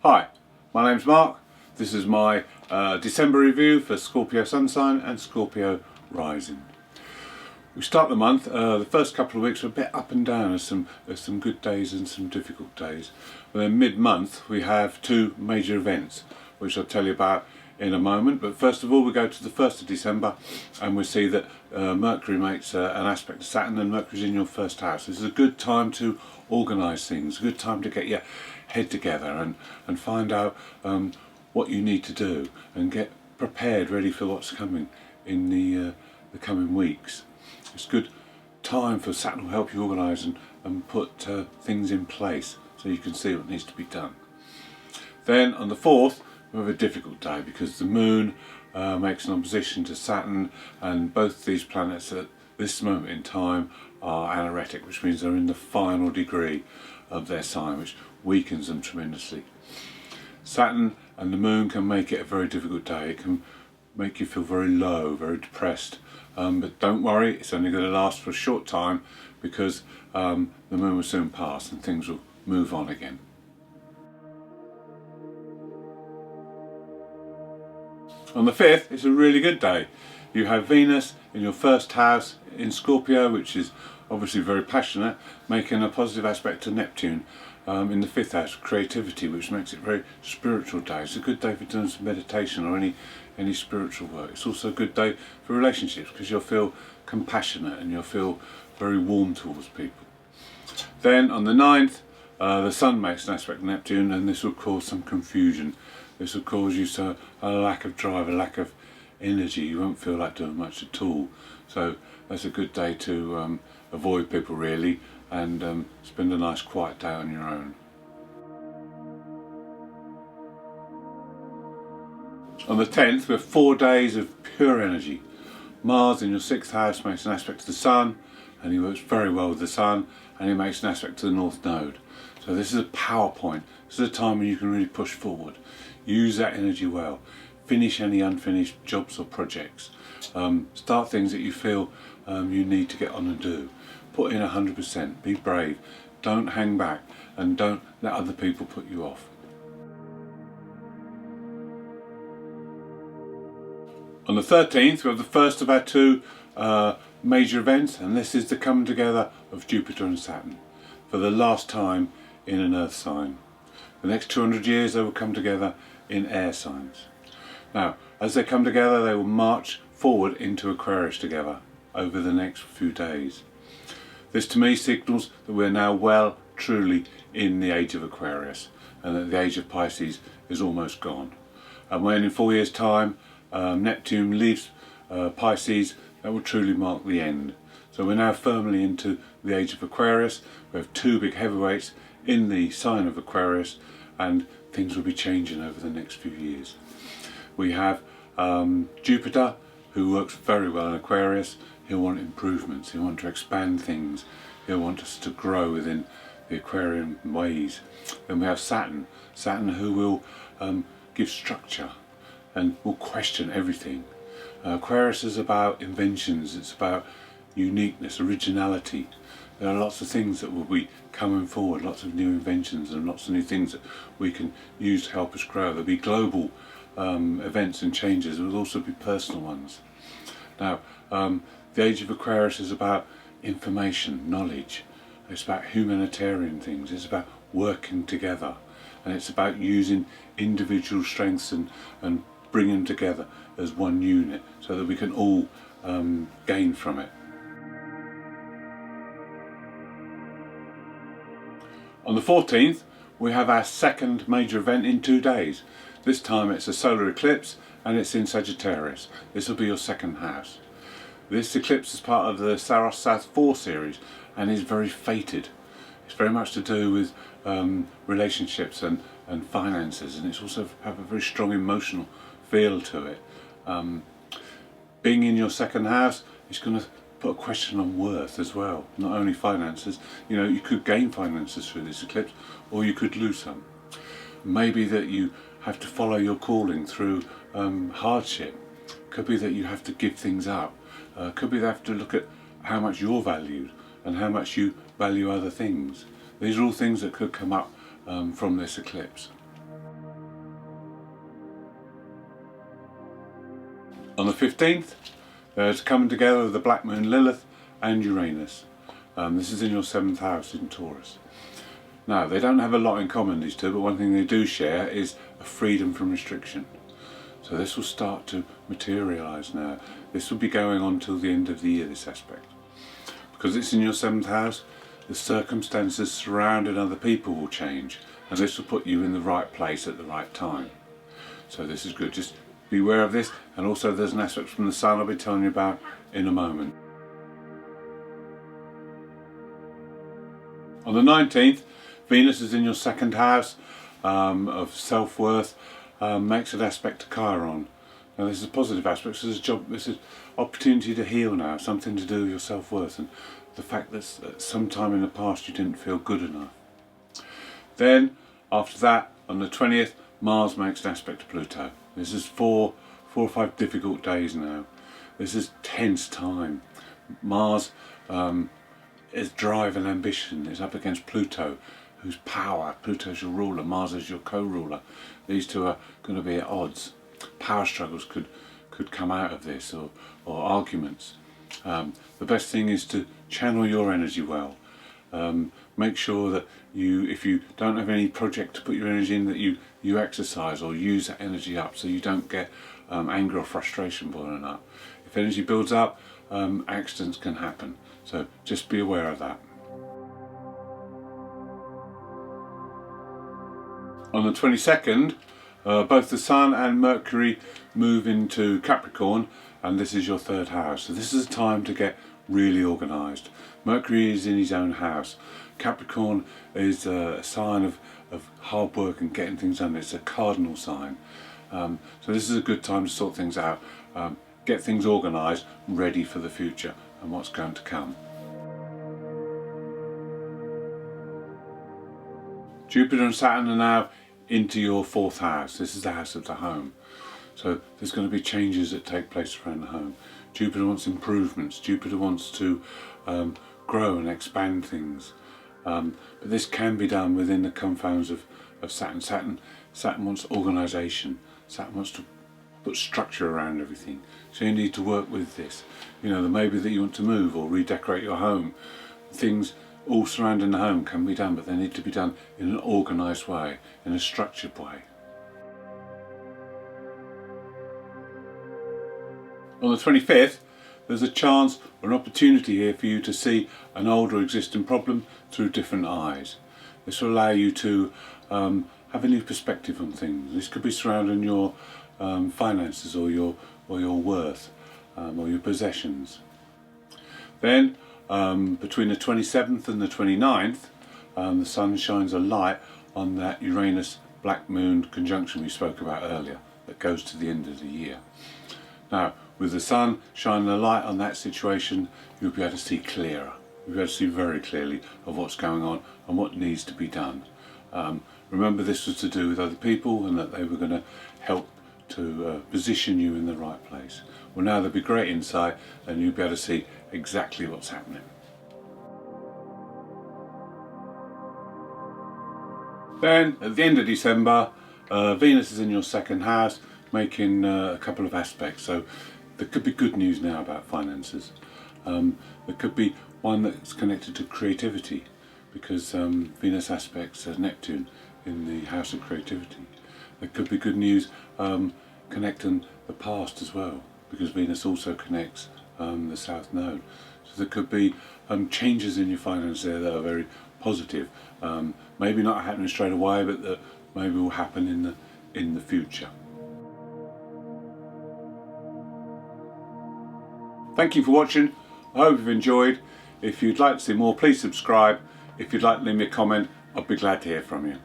Hi, my name's Mark. This is my December review for Scorpio Sun sign and Scorpio Rising. We start the month, the first couple of weeks are a bit up and down. There's some good days and some difficult days. But then mid-month we have two major events, which I'll tell you about in a moment. But first of all, we go to the 1st of December and we see that Mercury makes an aspect to Saturn, and Mercury's in your first house. This is a good time to organise things, a good time to get your head together and find out what you need to do and get prepared, ready for what's coming in the coming weeks. It's a good time for Saturn will help you organise and put things in place so you can see what needs to be done. Then on the 4th we have a difficult day because the Moon makes an opposition to Saturn, and both these planets at this moment in time are anaretic, which means they're in the final degree of their sign, which weakens them tremendously. Saturn and the Moon can make it a very difficult day. It can make you feel very low, very depressed, but don't worry, it's only going to last for a short time because the Moon will soon pass and things will move on again. On the 5th, it's a really good day. You have Venus in your first house in Scorpio, which is obviously very passionate, making a positive aspect to Neptune in the 5th house, creativity, which makes it a very spiritual day. It's a good day for doing some meditation or any spiritual work. It's also a good day for relationships because you'll feel compassionate and you'll feel very warm towards people. Then on the 9th, the Sun makes an aspect to Neptune, and this will cause some confusion. This will cause you a lack of drive, a lack of energy. You won't feel like doing much at all. So that's a good day to avoid people really and spend a nice quiet day on your own. On the 10th we have 4 days of pure energy. Mars in your 6th house makes an aspect to the Sun, and he works very well with the Sun, and he makes an aspect to the North Node. So this is a power point. This is a time when you can really push forward. Use that energy well. Finish any unfinished jobs or projects. Start things that you feel you need to get on and do. Put in 100%. Be brave. Don't hang back, and don't let other people put you off. On the 13th we have the first of our two major events, and this is the coming together of Jupiter and Saturn for the last time in an Earth sign. The next 200 years they will come together in air signs. Now, as they come together, they will march forward into Aquarius together over the next few days. This to me signals that we're now well truly in the age of Aquarius, and that the age of Pisces is almost gone. And when in 4 years time Neptune leaves Pisces, that will truly mark the end. So we're now firmly into the age of Aquarius. We have two big heavyweights in the sign of Aquarius, and things will be changing over the next few years. We have Jupiter, who works very well in Aquarius. He'll want improvements, he'll want to expand things, he'll want us to grow within the Aquarian ways. Then we have Saturn, who will give structure and will question everything. Aquarius is about inventions, it's about uniqueness, originality. There are lots of things that will be coming forward, lots of new inventions and lots of new things that we can use to help us grow. There'll be global events and changes, there will also be personal ones. Now, the age of Aquarius is about information, knowledge, it's about humanitarian things, it's about working together, and it's about using individual strengths and bringing them together as one unit so that we can all gain from it. On the 14th we have our second major event in 2 days. This time it's a solar eclipse and it's in Sagittarius. This will be your second house. This eclipse is part of the Saros South 4 series and is very fated. It's very much to do with relationships and finances, and it's also have a very strong emotional feel to it. Being in your second house is going to put a question on worth as well, not only finances. You know, you could gain finances through this eclipse or you could lose some. Maybe that you have to follow your calling through hardship. Could be that you have to give things up. Could be that you have to look at how much you're valued and how much you value other things. These are all things that could come up from this eclipse. On the 15th, there's coming together of the Black Moon, Lilith and Uranus. This is in your 7th house in Taurus. Now, they don't have a lot in common, these two, but one thing they do share is a freedom from restriction. So this will start to materialise now. This will be going on till the end of the year, this aspect. Because it's in your 7th house, the circumstances surrounding other people will change, and this will put you in the right place at the right time. So this is good. Just be aware of this, and also there's an aspect from the Sun I'll be telling you about in a moment. On the 19th, Venus is in your 2nd house of self-worth, makes an aspect to Chiron. Now this is a positive aspect, so this is opportunity to heal now, something to do with your self-worth and the fact that sometime in the past you didn't feel good enough. Then, after that, on the 20th, Mars makes an aspect to Pluto. This is four or five difficult days now. This is tense time. Mars is drive and ambition. It's up against Pluto, whose power. Pluto's your ruler, Mars is your co-ruler. These two are going to be at odds. Power struggles could come out of this, or arguments. The best thing is to channel your energy well. Make sure that if you don't have any project to put your energy in, that you exercise or use that energy up, so you don't get anger or frustration boiling up. If energy builds up, accidents can happen. So just be aware of that. On the 22nd, both the Sun and Mercury move into Capricorn, and this is your 3rd house. So this is a time to get really organised. Mercury is in his own house. Capricorn is a sign of hard work and getting things done. It's a cardinal sign. So this is a good time to sort things out, get things organised, ready for the future and what's going to come. Jupiter and Saturn are now into your 4th house. This is the house of the home. So there's going to be changes that take place around the home. Jupiter wants improvements. Jupiter wants to grow and expand things. But this can be done within the confines of Saturn. Saturn wants organisation. Saturn wants to put structure around everything. So you need to work with this. You know, maybe that you want to move or redecorate your home. Things all surrounding the home can be done, but they need to be done in an organised way, in a structured way. On the 25th, there's a chance or an opportunity here for you to see an old or existing problem through different eyes. This will allow you to have a new perspective on things. This could be surrounding your finances or your worth or your possessions. Then between the 27th and the 29th, the Sun shines a light on that Uranus Black Moon conjunction we spoke about earlier that goes to the end of the year. Now, with the Sun shining a light on that situation, you'll be able to see clearer. You'll be able to see very clearly of what's going on and what needs to be done. Remember, this was to do with other people and that they were going to help to position you in the right place. Well, now there'll be great insight and you'll be able to see exactly what's happening. Then, at the end of December, Venus is in your 2nd house, making a couple of aspects. So there could be good news now about finances. There could be one that's connected to creativity, because Venus aspects Neptune in the house of creativity. There could be good news connecting the past as well, because Venus also connects the South Node. So there could be changes in your finances there that are very positive. Maybe not happening straight away, but that maybe will happen in the future. Thank you for watching. I hope you've enjoyed. If you'd like to see more, please subscribe. If you'd like to leave me a comment, I'd be glad to hear from you.